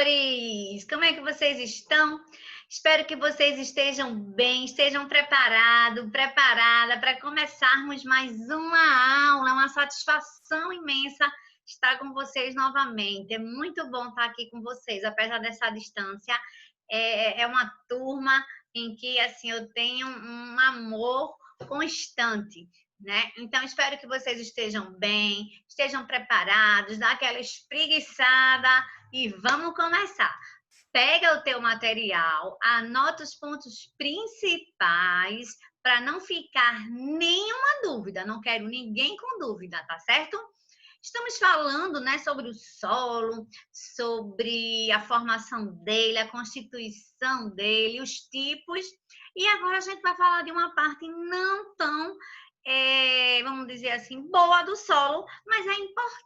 professores! Como é que vocês estão? Espero que vocês estejam bem, estejam preparados, preparada para começarmos mais uma aula. É uma satisfação imensa estar com vocês novamente. É muito bom estar aqui com vocês, apesar dessa distância. É uma turma em que assim eu tenho um amor constante, né? Então, espero que vocês estejam bem, estejam preparados, dá aquela espreguiçada e vamos começar. Pega o teu material, anota os pontos principais para não ficar nenhuma dúvida. Não quero ninguém com dúvida, tá certo? Estamos falando, né, sobre o solo, sobre a formação dele, a constituição dele, os tipos. E agora a gente vai falar de uma parte não tão, vamos dizer assim, boa do solo, mas é importante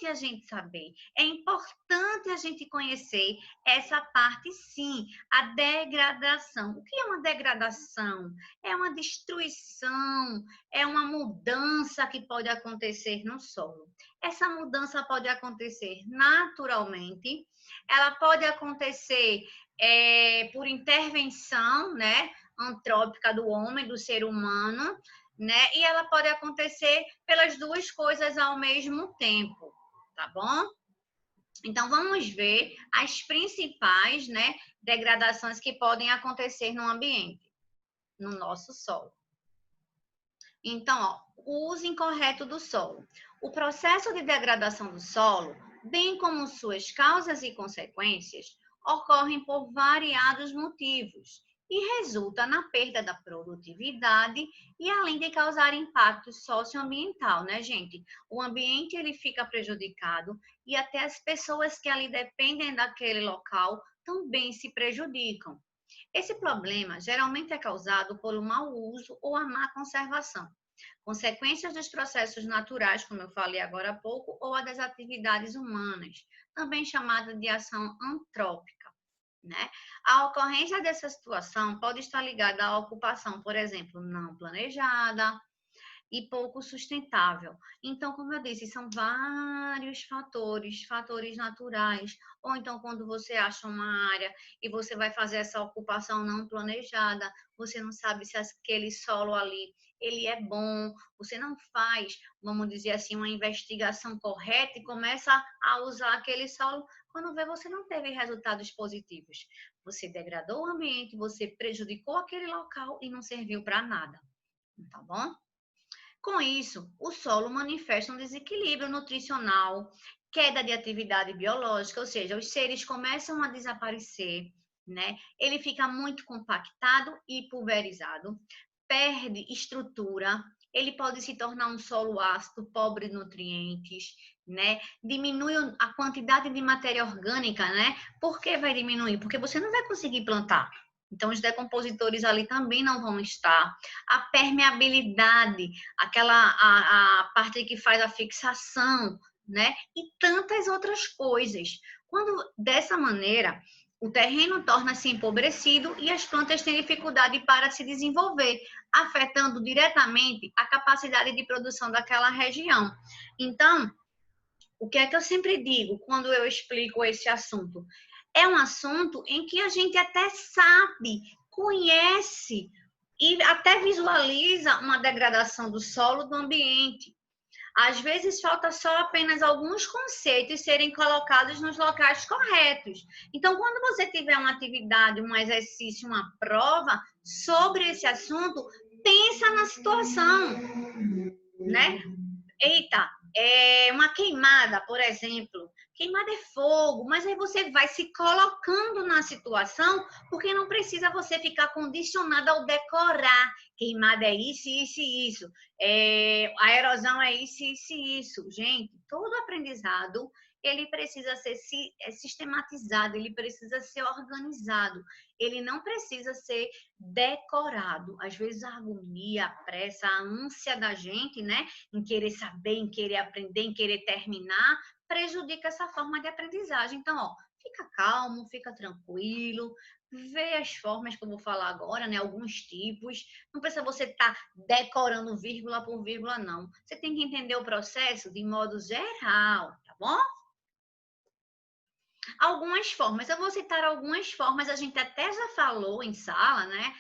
a gente saber, é importante a gente conhecer essa parte, sim, a degradação. O que é uma degradação? É uma destruição, é uma mudança que pode acontecer no solo. Essa mudança pode acontecer naturalmente, ela pode acontecer por intervenção, né, antrópica do homem, do ser humano, né? E ela pode acontecer pelas duas coisas ao mesmo tempo, tá bom? Então, vamos ver as principais, né, degradações que podem acontecer no ambiente, no nosso solo. Então, ó, o uso incorreto do solo. O processo de degradação do solo, bem como suas causas e consequências, ocorrem por variados motivos e resulta na perda da produtividade e além de causar impacto socioambiental, né, gente? O ambiente ele fica prejudicado e até as pessoas que ali dependem daquele local também se prejudicam. Esse problema geralmente é causado por um mau uso ou a má conservação, consequências dos processos naturais, como eu falei agora há pouco, ou a das atividades humanas, também chamada de ação antrópica, né? A ocorrência dessa situação pode estar ligada à ocupação, por exemplo, não planejada, e pouco sustentável. Então, como eu disse, são vários fatores naturais. Ou então, quando você acha uma área e você vai fazer essa ocupação não planejada, você não sabe se aquele solo ali ele é bom, você não faz, vamos dizer assim, uma investigação correta e começa a usar aquele solo, quando vê você não teve resultados positivos. Você degradou o ambiente, você prejudicou aquele local e não serviu para nada. Tá bom? Com isso, o solo manifesta um desequilíbrio nutricional, queda de atividade biológica, ou seja, os seres começam a desaparecer, né? Ele fica muito compactado e pulverizado, perde estrutura, ele pode se tornar um solo ácido, pobre de nutrientes, né? Diminui a quantidade de matéria orgânica, né? Por que vai diminuir? Porque você não vai conseguir plantar. Então, os decompositores ali também não vão estar. A permeabilidade, a parte que faz a fixação, né? E tantas outras coisas. Quando dessa maneira, o terreno torna-se empobrecido e as plantas têm dificuldade para se desenvolver, afetando diretamente a capacidade de produção daquela região. Então, o que é que eu sempre digo quando eu explico esse assunto? É um assunto em que a gente até sabe, conhece e até visualiza uma degradação do solo, do ambiente. Às vezes falta só apenas alguns conceitos serem colocados nos locais corretos. Então, quando você tiver uma atividade, um exercício, uma prova sobre esse assunto, pensa na situação, né? Eita, uma queimada, por exemplo. Queimada é fogo, mas aí você vai se colocando na situação, porque não precisa você ficar condicionado ao decorar. Queimada é isso, isso e isso. A erosão é isso, isso e isso. Gente, todo aprendizado, ele precisa ser sistematizado, ele precisa ser organizado. Ele não precisa ser decorado. Às vezes a agonia, a pressa, a ânsia da gente, né? Em querer saber, em querer aprender, em querer terminar, prejudica essa forma de aprendizagem. Então, ó, fica calmo, fica tranquilo, vê as formas que eu vou falar agora, né? Alguns tipos. Não precisa você estar decorando vírgula por vírgula, não. Você tem que entender o processo de modo geral, tá bom? Algumas formas, eu vou citar algumas formas, a gente até já falou em sala, né?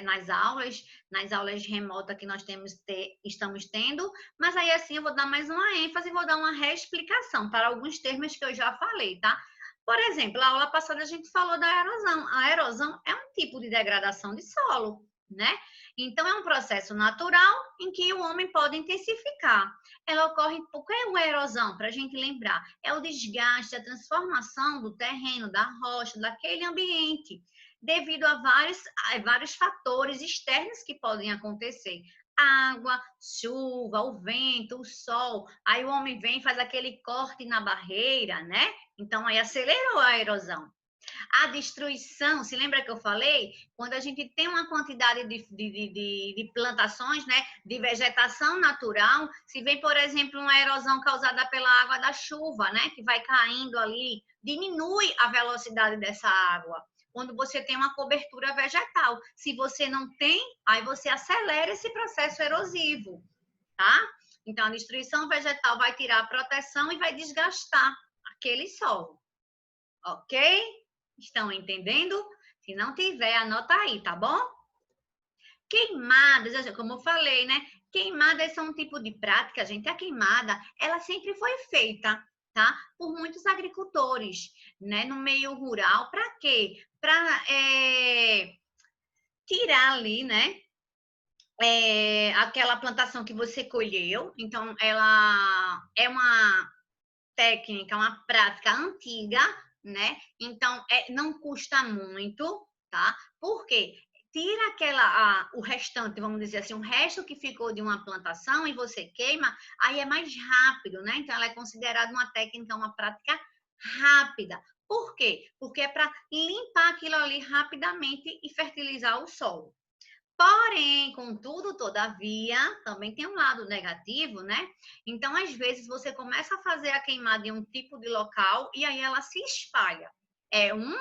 Nas aulas remotas que nós estamos tendo, mas aí assim eu vou dar mais uma ênfase e vou dar uma reexplicação para alguns termos que eu já falei, tá? Por exemplo, a aula passada a gente falou da erosão. A erosão é um tipo de degradação de solo, né? Então, é um processo natural em que o homem pode intensificar. Ela ocorre, o que é uma erosão? Para a gente lembrar, é o desgaste, a transformação do terreno, da rocha, daquele ambiente, devido a vários fatores externos que podem acontecer. Água, chuva, o vento, o sol. Aí o homem vem e faz aquele corte na barreira, né? Então, aí acelerou a erosão. A destruição, se lembra que eu falei? Quando a gente tem uma quantidade de plantações, né, de vegetação natural, se vem, por exemplo, uma erosão causada pela água da chuva, né, que vai caindo ali, diminui a velocidade dessa água. Quando você tem uma cobertura vegetal. Se você não tem, aí você acelera esse processo erosivo, tá? Então, a destruição vegetal vai tirar a proteção e vai desgastar aquele solo, ok? Estão entendendo? Se não tiver, anota aí, tá bom? Queimadas, como eu falei, né? Queimadas são um tipo de prática, gente. A queimada, ela sempre foi feita, tá? Por muitos agricultores, né? No meio rural. Para quê? Para tirar ali, né? Aquela plantação que você colheu. Então, ela é uma técnica, uma prática antiga, né? Então, não custa muito, tá? Por quê? Tira o restante, vamos dizer assim, o resto que ficou de uma plantação e você queima, aí é mais rápido, né? Então, ela é considerada uma técnica, uma prática rápida. Por quê? Porque é para limpar aquilo ali rapidamente e fertilizar o solo. Porém, contudo, todavia, também tem um lado negativo, né? Então, às vezes, você começa a fazer a queimada em um tipo de local e aí ela se espalha. É uma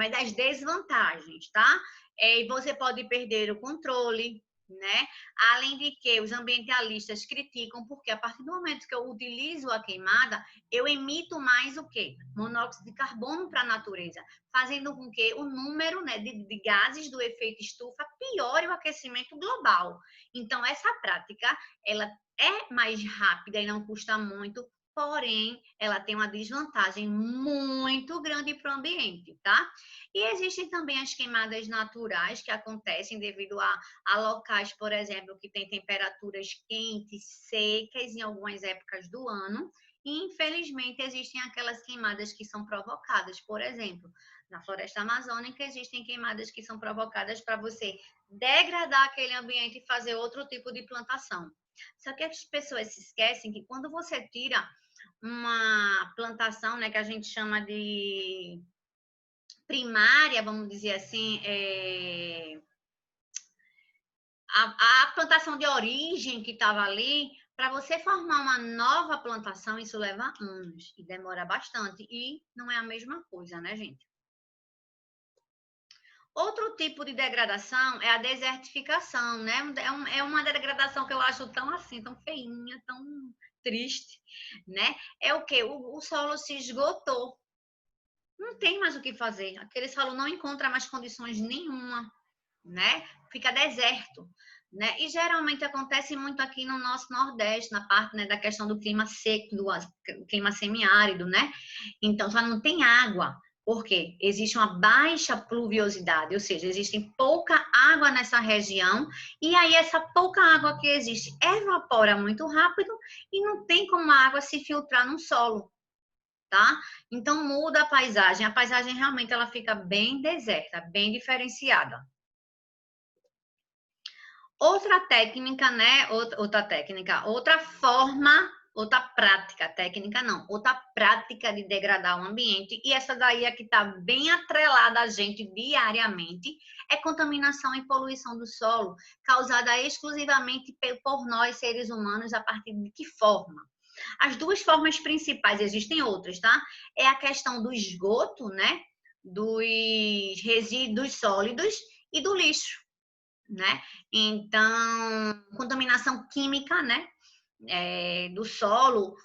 das desvantagens, tá? E você pode perder o controle, né? Além de que os ambientalistas criticam, porque a partir do momento que eu utilizo a queimada, eu emito mais o quê? Monóxido de carbono para a natureza, fazendo com que o número, né, de gases do efeito estufa piore o aquecimento global. Então, essa prática, ela é mais rápida e não custa muito, porém, ela tem uma desvantagem muito grande para o ambiente, tá? E existem também as queimadas naturais que acontecem devido a locais, por exemplo, que têm temperaturas quentes, secas em algumas épocas do ano. E, infelizmente, existem aquelas queimadas que são provocadas. Por exemplo, na floresta amazônica, existem queimadas que são provocadas para você degradar aquele ambiente e fazer outro tipo de plantação. Só que as pessoas se esquecem que quando você tira uma plantação, né, que a gente chama de primária, vamos dizer assim, a plantação de origem que estava ali, para você formar uma nova plantação, isso leva anos e demora bastante. E não é a mesma coisa, né, gente? Outro tipo de degradação é a desertificação, né? É uma degradação que eu acho tão assim, tão feinha, tão triste, né? É o quê? O solo se esgotou. Não tem mais o que fazer. Aquele solo não encontra mais condições nenhuma, né? Fica deserto, né? E geralmente acontece muito aqui no nosso Nordeste, na parte, né, da questão do clima seco, do clima semiárido, né? Então, só não tem água. Por quê? Existe uma baixa pluviosidade, ou seja, existe pouca água nessa região, e aí essa pouca água que existe evapora muito rápido e não tem como a água se filtrar no solo, tá? Então muda a paisagem realmente ela fica bem deserta, bem diferenciada. Outra técnica, né? Outra forma, outra prática, técnica não, outra prática de degradar o ambiente, e essa daí é que está bem atrelada a gente diariamente, é contaminação e poluição do solo, causada exclusivamente por nós, seres humanos, a partir de que forma? As duas formas principais, existem outras, tá? É a questão do esgoto, né? Dos resíduos sólidos e do lixo, né? Então, contaminação química, né? Do solo,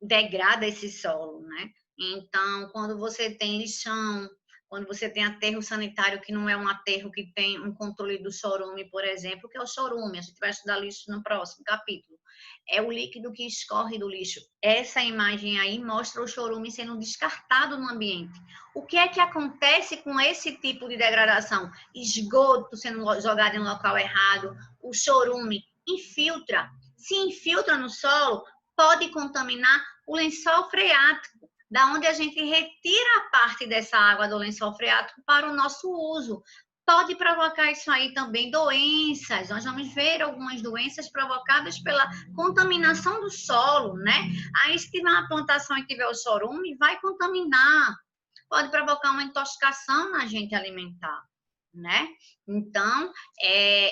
degrada esse solo, né? Então, quando você tem lixão, quando você tem aterro sanitário, que não é um aterro que tem um controle do chorume, por exemplo, que é o chorume, a gente vai estudar lixo no próximo capítulo. É o líquido que escorre do lixo. Essa imagem aí mostra o chorume sendo descartado no ambiente. O que é que acontece com esse tipo de degradação? Esgoto sendo jogado em um local errado, o chorume infiltra. Se infiltra no solo, pode contaminar o lençol freático, da onde a gente retira a parte dessa água do lençol freático para o nosso uso. Pode provocar isso aí também doenças. Nós vamos ver algumas doenças provocadas pela contaminação do solo, né? Aí, se tiver uma plantação e tiver o chorume, vai contaminar. Pode provocar uma intoxicação na agente alimentar, né? Então,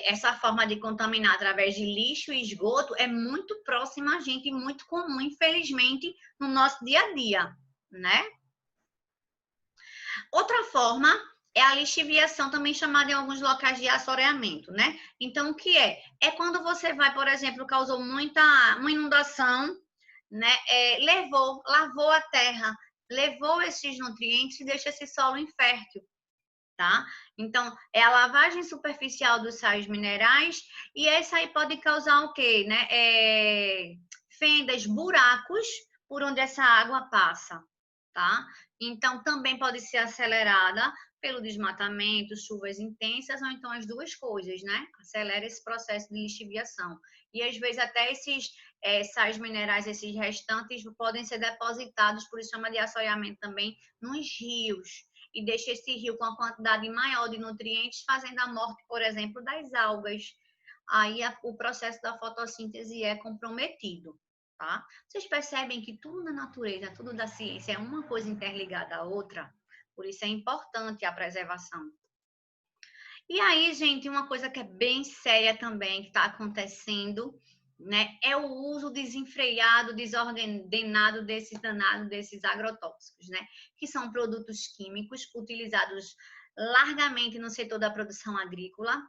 essa forma de contaminar através de lixo e esgoto é muito próxima a gente e muito comum, infelizmente, no nosso dia a dia, né? Outra forma é a lixiviação, também chamada em alguns locais de assoreamento, né? Então, o que é? É quando você vai, por exemplo, causou uma inundação, né? Lavou a terra, levou esses nutrientes e deixa esse solo infértil. Tá? Então, é a lavagem superficial dos sais minerais e essa aí pode causar o quê, né? Fendas, buracos por onde essa água passa, tá? Então, também pode ser acelerada pelo desmatamento, chuvas intensas ou então as duas coisas, né? Acelera esse processo de lixiviação. E às vezes até esses sais minerais, esses restantes, podem ser depositados, por isso chama de assoreamento também, nos rios e deixa esse rio com uma quantidade maior de nutrientes, fazendo a morte, por exemplo, das algas. Aí o processo da fotossíntese é comprometido, tá? Vocês percebem que tudo na natureza, tudo da ciência é uma coisa interligada à outra? Por isso é importante a preservação. E aí, gente, uma coisa que é bem séria também, que está acontecendo, né, é o uso desenfreado, desordenado desses agrotóxicos, né, que são produtos químicos utilizados largamente no setor da produção agrícola,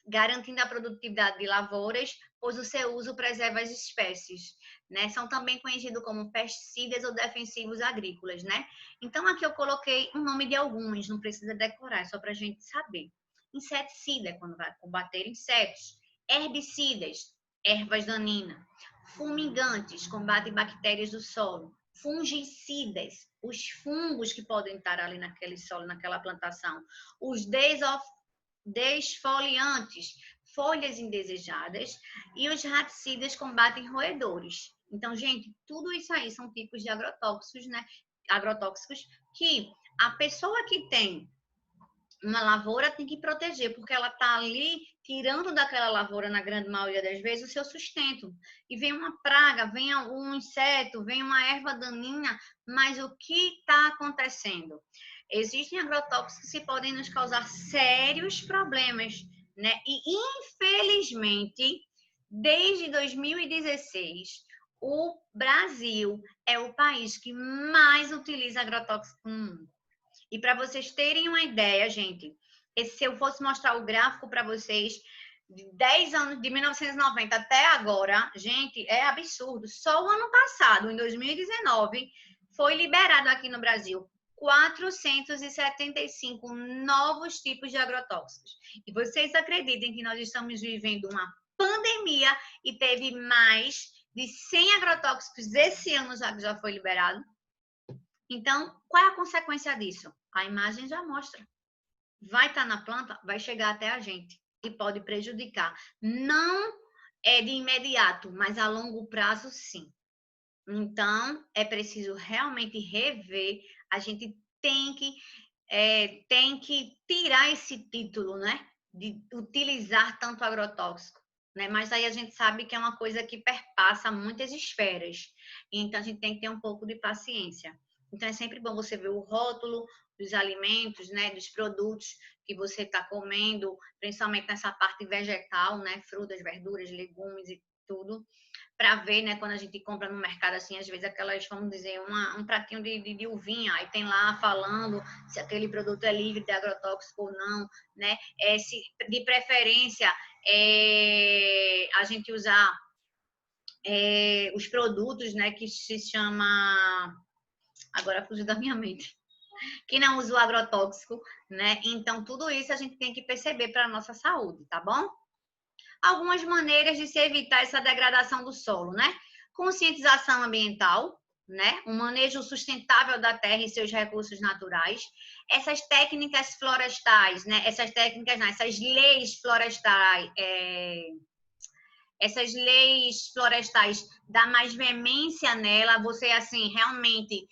garantindo a produtividade de lavouras, pois o seu uso preserva as espécies, né? São também conhecidos como pesticidas ou defensivos agrícolas, né? Então aqui eu coloquei o nome de alguns, não precisa decorar, é só para a gente saber. Inseticida, quando vai combater insetos. Herbicidas, ervas daninhas. Fumigantes, combate bactérias do solo. Fungicidas, os fungos que podem estar ali naquele solo, naquela plantação. Os desfoliantes, folhas indesejadas, e os raticidas combatem roedores. Então, gente, tudo isso aí são tipos de agrotóxicos, né? Agrotóxicos que a pessoa que tem uma lavoura tem que proteger, porque ela está ali tirando daquela lavoura, na grande maioria das vezes, o seu sustento. E vem uma praga, vem um inseto, vem uma erva daninha, mas o que está acontecendo? Existem agrotóxicos que podem nos causar sérios problemas, né? E, infelizmente, desde 2016, o Brasil é o país que mais utiliza agrotóxicos no mundo. E para vocês terem uma ideia, gente, se eu fosse mostrar o gráfico para vocês, de 10 anos, de 1990 até agora, gente, é absurdo. Só o ano passado, em 2019, foi liberado aqui no Brasil 475 novos tipos de agrotóxicos. E vocês acreditem que nós estamos vivendo uma pandemia e teve mais de 100 agrotóxicos esse ano já foi liberado? Então, qual é a consequência disso? A imagem já mostra. Vai estar na planta, vai chegar até a gente e pode prejudicar. Não é de imediato, mas a longo prazo, sim. Então, é preciso realmente rever. A gente tem que tirar esse título, né? De utilizar tanto agrotóxico. Né? Mas aí a gente sabe que é uma coisa que perpassa muitas esferas. Então, a gente tem que ter um pouco de paciência. Então, é sempre bom você ver o rótulo dos alimentos, né, dos produtos que você está comendo, principalmente nessa parte vegetal, né, frutas, verduras, legumes e tudo, para ver, né, quando a gente compra no mercado, assim, às vezes aquelas, vamos dizer, um pratinho de uvinha, aí tem lá falando se aquele produto é livre de agrotóxico ou não, né, de preferência, a gente usar os produtos, né, que se chama... Agora fugiu da minha mente. Que não usa o agrotóxico, né? Então, tudo isso a gente tem que perceber para a nossa saúde, tá bom? Algumas maneiras de se evitar essa degradação do solo, né? Conscientização ambiental, né? Um manejo sustentável da terra e seus recursos naturais. Essas técnicas florestais, né? Essas técnicas, não, essas leis florestais, essas leis florestais dá mais veemência nela, você, assim, realmente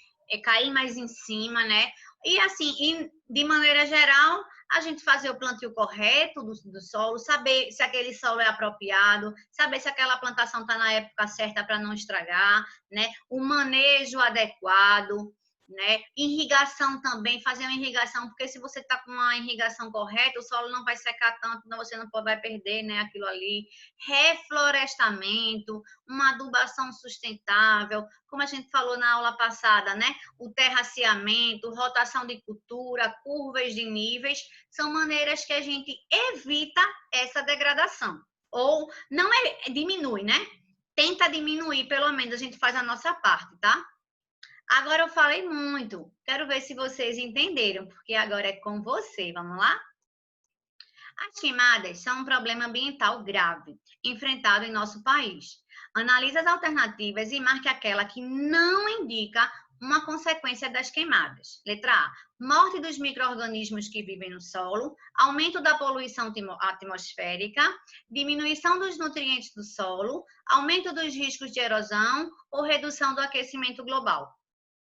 cair mais em cima, né? E, assim, de maneira geral, a gente fazer o plantio correto do solo, saber se aquele solo é apropriado, saber se aquela plantação está na época certa para não estragar, né? O manejo adequado, né? Irrigação também, fazer uma irrigação, porque se você está com uma irrigação correta, o solo não vai secar tanto, então você não vai perder, né, aquilo ali. Reflorestamento, uma adubação sustentável, como a gente falou na aula passada, né? O terraceamento, rotação de cultura, curvas de níveis, são maneiras que a gente evita essa degradação. Ou não diminui, né? Tenta diminuir, pelo menos a gente faz a nossa parte, tá? Agora eu falei muito. Quero ver se vocês entenderam, porque agora é com você. Vamos lá? As queimadas são um problema ambiental grave enfrentado em nosso país. Analise as alternativas e marque aquela que não indica uma consequência das queimadas. Letra A. Morte dos micro-organismos que vivem no solo, aumento da poluição atmosférica, diminuição dos nutrientes do solo, aumento dos riscos de erosão ou redução do aquecimento global.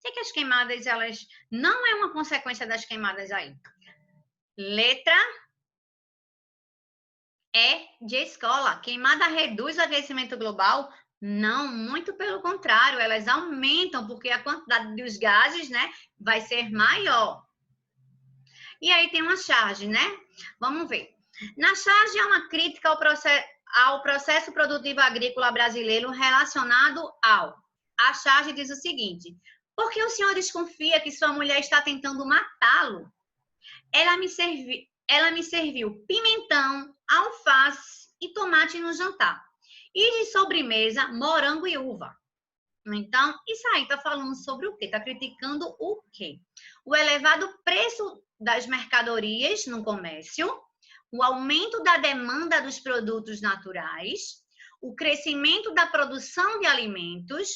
O que as queimadas, elas não é uma consequência das queimadas aí? Letra de escola. Queimada reduz o aquecimento global? Não, muito pelo contrário, elas aumentam porque a quantidade dos gases, né, vai ser maior. E aí tem uma charge, né? Vamos ver. Na charge há uma crítica ao processo produtivo agrícola brasileiro relacionado ao... A charge diz o seguinte: por que o senhor desconfia que sua mulher está tentando matá-lo? Ela me serviu pimentão, alface e tomate no jantar. E de sobremesa, morango e uva. Então, isso aí está falando sobre o quê? Está criticando o quê? O elevado preço das mercadorias no comércio, o aumento da demanda dos produtos naturais, o crescimento da produção de alimentos,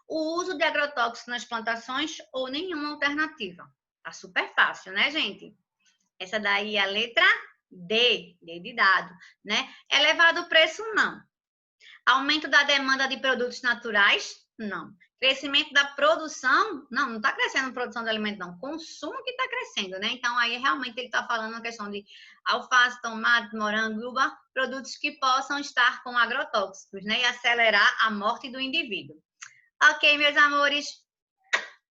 o uso de agrotóxicos nas plantações ou nenhuma alternativa. Tá super fácil, né, gente? Essa daí é a letra D, D de dado, né? Elevado o preço, não. Aumento da demanda de produtos naturais, não. Crescimento da produção, não está crescendo a produção de alimento, não. Consumo que está crescendo, né? Então, aí realmente ele está falando a questão de alface, tomate, morango, uva, produtos que possam estar com agrotóxicos, né? E acelerar a morte do indivíduo. Ok, meus amores?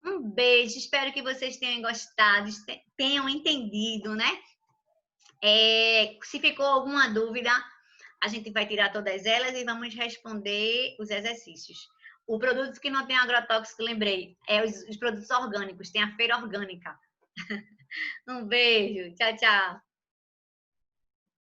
Um beijo, espero que vocês tenham gostado, tenham entendido, né? Se ficou alguma dúvida, a gente vai tirar todas elas e vamos responder os exercícios. O produto que não tem agrotóxico, lembrei, é os produtos orgânicos, tem a feira orgânica. Um beijo, tchau, tchau.